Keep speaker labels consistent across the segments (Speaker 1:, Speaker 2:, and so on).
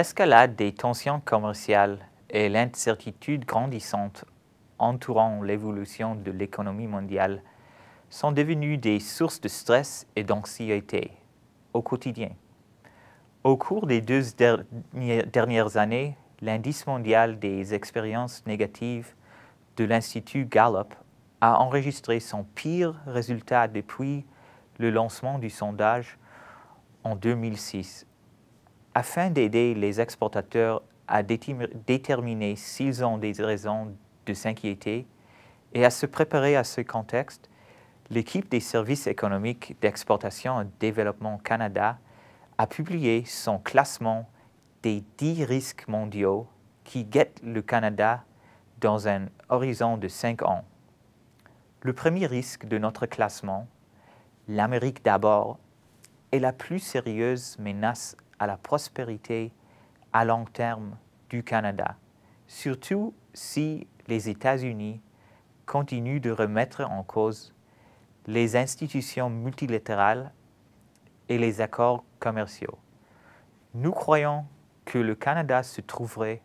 Speaker 1: L'escalade des tensions commerciales et l'incertitude grandissante entourant l'évolution de l'économie mondiale sont devenues des sources de stress et d'anxiété au quotidien. Au cours des dernières années, l'indice mondial des expériences négatives de l'Institut Gallup a enregistré son pire résultat depuis le lancement du sondage en 2006. Afin d'aider les exportateurs à déterminer s'ils ont des raisons de s'inquiéter et à se préparer à ce contexte, l'équipe des services économiques d'exportation et développement Canada a publié son classement des 10 risques mondiaux qui guettent le Canada dans un horizon de 5 ans. Le premier risque de notre classement, l'Amérique d'abord, est la plus sérieuse menace à la prospérité à long terme du Canada, surtout si les États-Unis continuent de remettre en cause les institutions multilatérales et les accords commerciaux. Nous croyons que le Canada se trouverait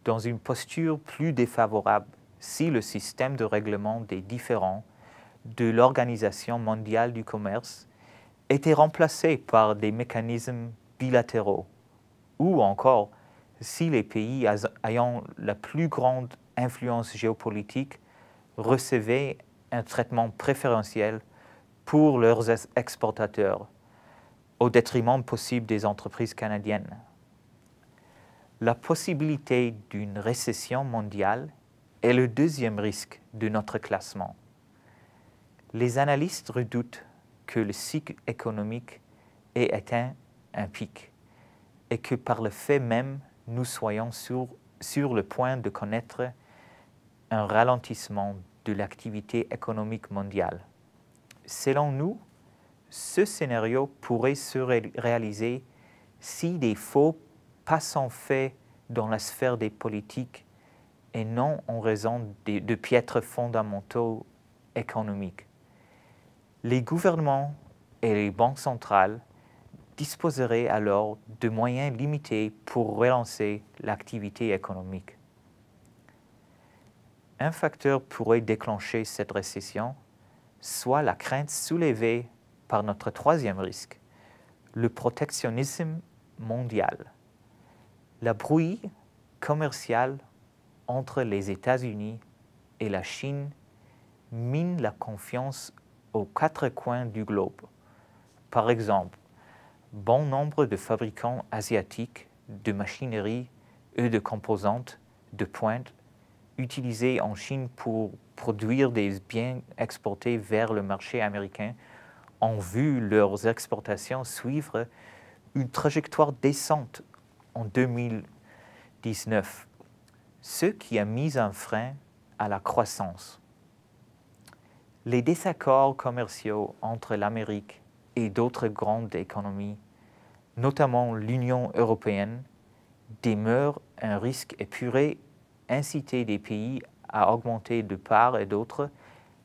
Speaker 1: dans une posture plus défavorable si le système de règlement des différends de l'Organisation mondiale du commerce était remplacé par des mécanismes bilatéraux, ou encore si les pays ayant la plus grande influence géopolitique recevaient un traitement préférentiel pour leurs exportateurs, au détriment possible des entreprises canadiennes. La possibilité d'une récession mondiale est le deuxième risque de notre classement. Les analystes redoutent que le cycle économique ait atteint un pic et que par le fait même, nous soyons sur le point de connaître un ralentissement de l'activité économique mondiale. Selon nous, ce scénario pourrait se réaliser si des faux pas sont faits dans la sphère des politiques et non en raison de piètres fondamentaux économiques. Les gouvernements et les banques centrales disposeraient alors de moyens limités pour relancer l'activité économique. Un facteur pourrait déclencher cette récession, soit la crainte soulevée par notre troisième risque, le protectionnisme mondial. La brouille commerciale entre les États-Unis et la Chine mine la confiance aux quatre coins du globe. Par exemple, bon nombre de fabricants asiatiques de machinerie et de composantes de pointe utilisés en Chine pour produire des biens exportés vers le marché américain ont vu leurs exportations suivre une trajectoire descente en 2019, ce qui a mis un frein à la croissance. Les désaccords commerciaux entre l'Amérique et d'autres grandes économies, notamment l'Union européenne, demeurent un risque et pourraient inciter des pays à augmenter de part et d'autre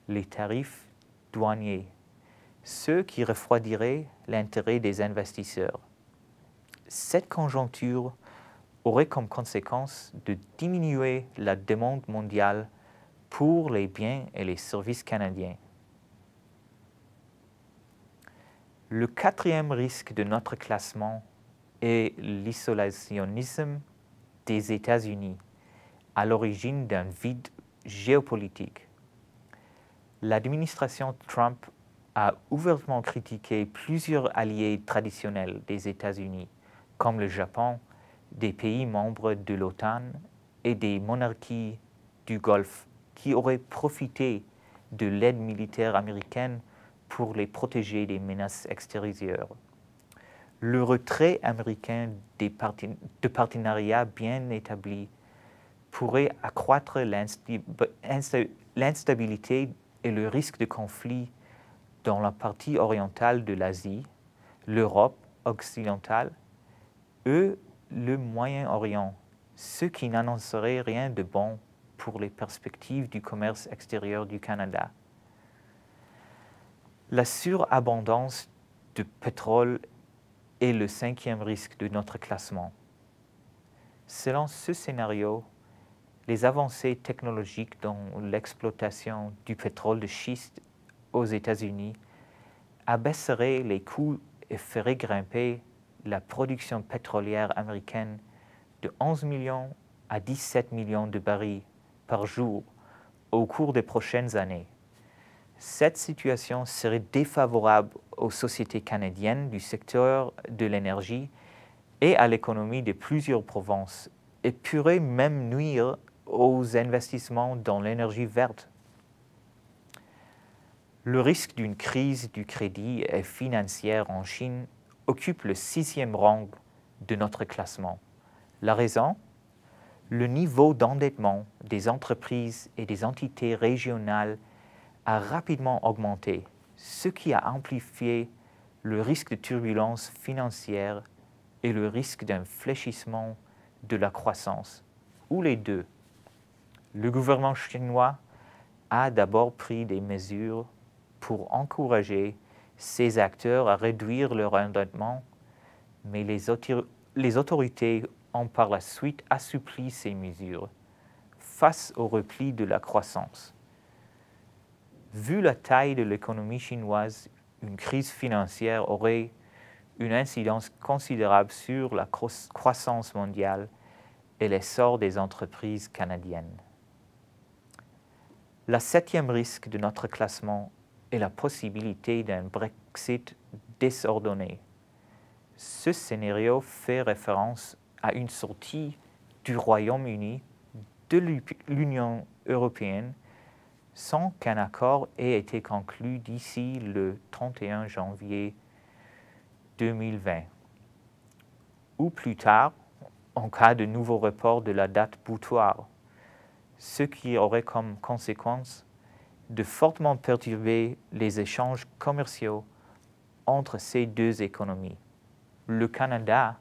Speaker 1: les tarifs douaniers, ce qui refroidirait l'intérêt des investisseurs. Cette conjoncture aurait comme conséquence de diminuer la demande mondiale pour les biens et les services canadiens. Le quatrième risque de notre classement est l'isolationnisme des États-Unis, à l'origine d'un vide géopolitique. L'administration Trump a ouvertement critiqué plusieurs alliés traditionnels des États-Unis, comme le Japon, des pays membres de l'OTAN et des monarchies du Golfe qui auraient profité de l'aide militaire américaine pour les protéger des menaces extérieures. Le retrait américain de partenariats bien établis pourrait accroître l'instabilité et le risque de conflit dans la partie orientale de l'Asie, l'Europe occidentale et le Moyen-Orient, ce qui n'annoncerait rien de bon pour les perspectives du commerce extérieur du Canada. La surabondance de pétrole est le cinquième risque de notre classement. Selon ce scénario, les avancées technologiques dans l'exploitation du pétrole de schiste aux États-Unis abaisseraient les coûts et feraient grimper la production pétrolière américaine de 11 millions à 17 millions de barils par jour au cours des prochaines années. Cette situation serait défavorable aux sociétés canadiennes du secteur de l'énergie et à l'économie de plusieurs provinces et pourrait même nuire aux investissements dans l'énergie verte. Le risque d'une crise du crédit et financière en Chine occupe le 6e rang de notre classement. La raison? Le niveau d'endettement des entreprises et des entités régionales a rapidement augmenté, ce qui a amplifié le risque de turbulence financière et le risque d'un fléchissement de la croissance, ou les deux. Le gouvernement chinois a d'abord pris des mesures pour encourager ces acteurs à réduire leur endettement, mais les autorités ont par la suite assoupli ces mesures face au repli de la croissance. Vu la taille de l'économie chinoise, une crise financière aurait une incidence considérable sur la croissance mondiale et l'essor des entreprises canadiennes. Le 7e risque de notre classement est la possibilité d'un Brexit désordonné. Ce scénario fait référence à une sortie du Royaume-Uni de l'Union européenne sans qu'un accord ait été conclu d'ici le 31 janvier 2020, ou plus tard, en cas de nouveau report de la date butoir, ce qui aurait comme conséquence de fortement perturber les échanges commerciaux entre ces deux économies. Le Canada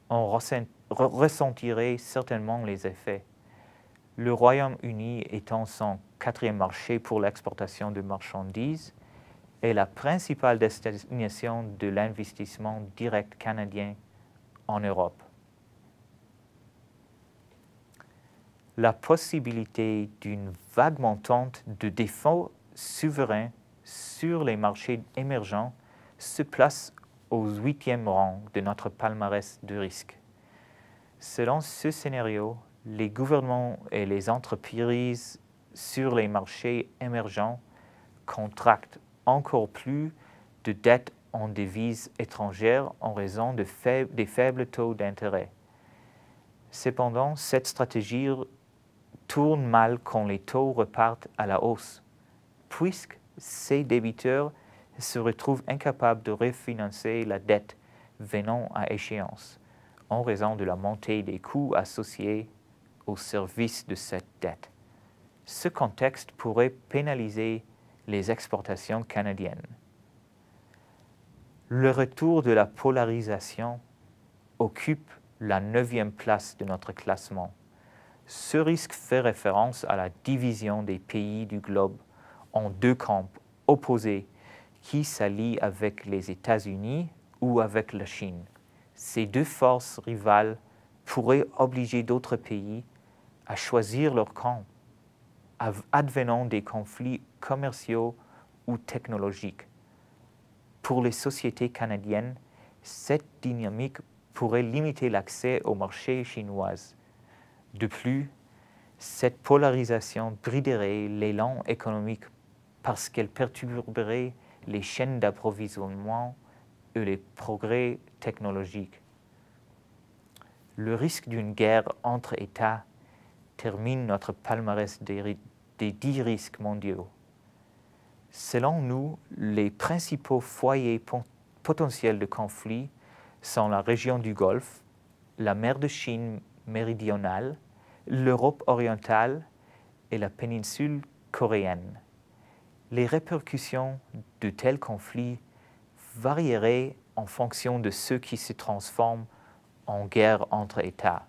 Speaker 1: en ressentirait certainement les effets, le Royaume-Uni étant son 4e marché pour l'exportation de marchandises et la principale destination de l'investissement direct canadien en Europe. La possibilité d'une vague montante de défauts souverains sur les marchés émergents se place au 8e rang de notre palmarès de risques. Selon ce scénario, les gouvernements et les entreprises sur les marchés émergents contractent encore plus de dettes en devises étrangères en raison des faibles taux d'intérêt. Cependant, cette stratégie tourne mal quand les taux repartent à la hausse, puisque ces débiteurs se retrouvent incapables de refinancer la dette venant à échéance en raison de la montée des coûts associés au service de cette dette. Ce contexte pourrait pénaliser les exportations canadiennes. Le retour de la polarisation occupe la 9e place de notre classement. Ce risque fait référence à la division des pays du globe en deux camps opposés qui s'allient avec les États-Unis ou avec la Chine. Ces deux forces rivales pourraient obliger d'autres pays à choisir leur camp, advenant des conflits commerciaux ou technologiques. Pour les sociétés canadiennes, cette dynamique pourrait limiter l'accès au marché chinois. De plus, cette polarisation briderait l'élan économique parce qu'elle perturberait les chaînes d'approvisionnement et les progrès technologiques. Le risque d'une guerre entre États termine notre palmarès des 10 risques mondiaux. Selon nous, les principaux foyers potentiels de conflit sont la région du Golfe, la mer de Chine méridionale, l'Europe orientale et la péninsule coréenne. Les répercussions de tels conflits varieraient en fonction de ceux qui se transforment en guerre entre États.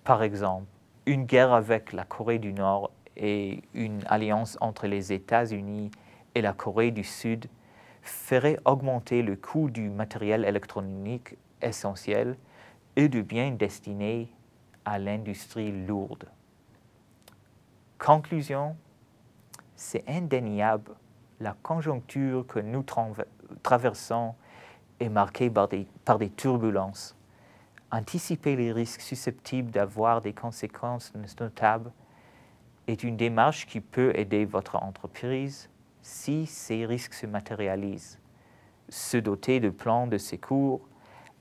Speaker 1: Par exemple, une guerre avec la Corée du Nord et une alliance entre les États-Unis et la Corée du Sud ferait augmenter le coût du matériel électronique essentiel et de biens destinés à l'industrie lourde. Conclusion, c'est indéniable, la conjoncture que nous traversons est marquée par des turbulences. Anticiper les risques susceptibles d'avoir des conséquences notables est une démarche qui peut aider votre entreprise si ces risques se matérialisent. Se doter de plans de secours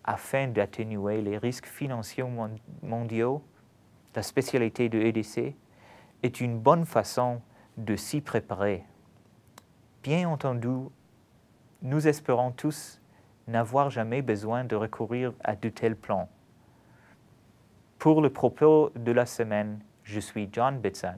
Speaker 1: afin d'atténuer les risques financiers mondiaux, la spécialité de EDC, est une bonne façon de s'y préparer. Bien entendu, nous espérons tous n'avoir jamais besoin de recourir à de tels plans. Pour le propos de la semaine, je suis John Bitson.